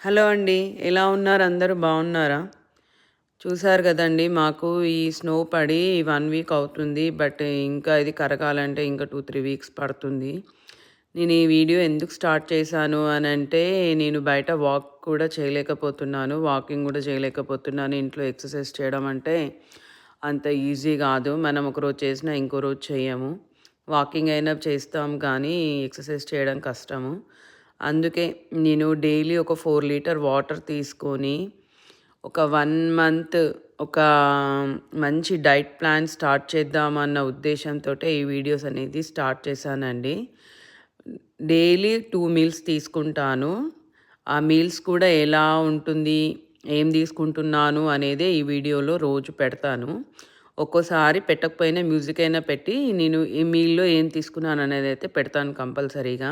Hello అండి. ఎలా ఉన్నారు? అందరూ బాగున్నారా? చూసారు కదండీ! మాకు ఈ స్నో పడి 1 వీక్ అవుతుంది. బట్ ఇంకా ఇది కరగాలంటే ఇంకా 2, 3 వీక్స్ పడుతుంది. నేను ఈ వీడియో ఎందుకు స్టార్ట్ చేశాను అనంటే, నేను బయట వాక్ కూడా చేయలేకపోతున్నాను. వాకింగ్ కూడా చేయలేకపోతున్నాను. ఇంట్లో ఎక్సర్సైజ్ చేయడం అంటే అంత ఈజీ కాదు. మనం ఒకరోజు చేసినా ఇంకో రోజు చెయ్యము. వాకింగ్ అయినా చేస్తాం కానీ ఎక్సర్సైజ్ చేయడం కష్టము. అందుకే నేను డైలీ ఒక 4 లీటర్ వాటర్ తీసుకొని ఒక 1 మంత్ ఒక మంచి డైట్ ప్లాన్ స్టార్ట్ చేద్దామన్న ఉద్దేశంతోటే ఈ వీడియోస్ అనేది స్టార్ట్ చేశానండి. డైలీ 2 మీల్స్ తీసుకుంటాను. ఆ మీల్స్ కూడా ఎలా ఉంటుంది, ఏం తీసుకుంటున్నాను అనేదే ఈ వీడియోలో రోజు పెడతాను. ఒక్కోసారి పెట్టకపోయినా మ్యూజిక్ అయినా పెట్టి నేను ఈ మీల్‌లో ఏం తీసుకున్నాను అనేదైతే పెడతాను కంపల్సరీగా.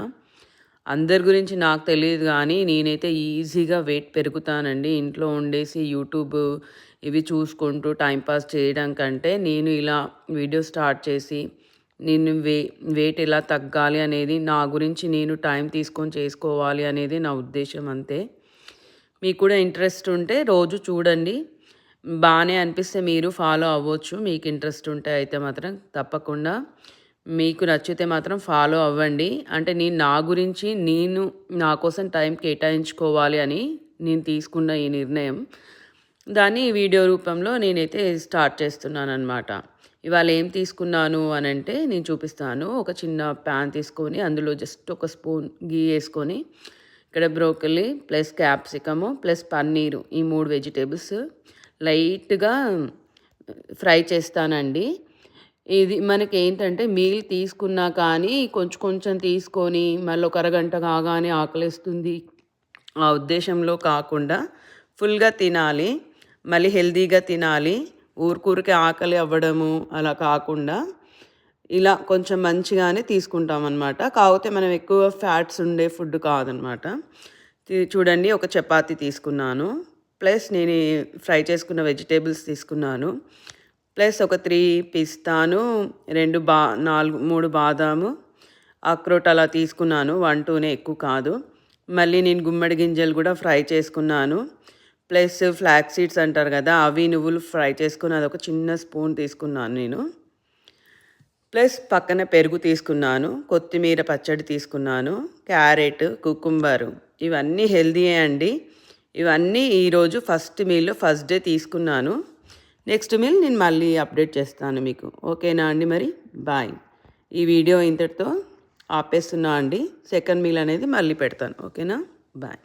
అందరి గురించి నాకు తెలీదు గానీ, నేనైతే ఈజీగా వెయిట్ పెరుగుతానండి. ఇంట్లో ఉండేసి యూట్యూబ్ ఇవి చూసుకుంటూ టైమ్ పాస్ చేయడం కంటే, నేను ఇలా వీడియో స్టార్ట్ చేసి, నేను వెయిట్ ఎలా తగ్గాలి అనేది, నా గురించి నేను టైం తీసుకొని చేసుకోవాలి అనేది నా ఉద్దేశ్యం అంతే. మీకు కూడా ఇంట్రెస్ట్ ఉంటే రోజు చూడండి. బానే అనిపిస్తే మీరు ఫాలో అవ్వచ్చు. మీకు ఇంట్రెస్ట్ ఉంటే అయితే మాత్రం తప్పకుండా. మీకు నచ్చితే మాత్రం ఫాలో అవ్వండి. అంటే నేను నా గురించి నేను నా కోసం టైం కేటాయించుకోవాలి అని నేను తీసుకున్న ఈ నిర్ణయం. దాన్ని వీడియో రూపంలో నేనైతే స్టార్ట్ చేస్తున్నాననమాట. ఇవాళ ఏం తీసుకున్నాను అనంటే నేను చూపిస్తాను. ఒక చిన్న ప్యాన్ తీసుకొని అందులో జస్ట్ ఒక స్పూన్ ఘీ ఏసుకొని, ఇక్కడ broccoli plus capsicum plus paneer ఈ 3 వెజిటేబుల్స్ లైట్‌గా ఫ్రై చేస్తానండి. ఇది మనకేంటంటే మీల్ తీసుకున్నా కానీ కొంచెం కొంచెం తీసుకొని మళ్ళీ ఒక అరగంట కాగానే ఆకలేస్తుంది ఆ ఉద్దేశంలో కాకుండా ఫుల్‌గా తినాలి. మళ్ళీ హెల్తీగా తినాలి. ఊరికే ఆకలి అవ్వడము అలా కాకుండా ఇలా కొంచెం మంచిగానే తీసుకుంటామన్నమాట. కాకపోతే మనం ఎక్కువ ఫ్యాట్స్ ఉండే ఫుడ్ కాదనమాట. చూడండి, ఒక చపాతీ తీసుకున్నాను. ప్లస్ నేను ఫ్రై చేసుకున్న వెజిటేబుల్స్ తీసుకున్నాను. ప్లస్ ఒక 3 పిస్తాను, 3 బాదాము, అక్రోట్ అలా తీసుకున్నాను. 1, 2నే, ఎక్కువ కాదు. మళ్ళీ నేను గుమ్మడి గింజలు కూడా ఫ్రై చేసుకున్నాను. ప్లస్ ఫ్లాక్స్ సీడ్స్ అంటారు కదా, అవి నువ్వులు ఫ్రై చేసుకుని అదొక చిన్న స్పూన్ తీసుకున్నాను నేను. ప్లస్ పక్కన పెరుగు తీసుకున్నాను, కొత్తిమీర పచ్చడి తీసుకున్నాను, క్యారెట్, కుకుంబరు, ఇవన్నీ హెల్తీయే అండి. ఇవన్నీ ఈరోజు ఫస్ట్ మీల్లో ఫస్ట్ డే తీసుకున్నాను. నెక్స్ట్ మీల్ నేను మళ్ళీ అప్డేట్ చేస్తాను మీకు. ఓకేనా అండి? మరి బాయ్. ఈ వీడియో ఇంతటితో ఆపేస్తున్నా అండి. సెకండ్ మీల్ అనేది మళ్ళీ పెడతాను. ఓకేనా? బాయ్.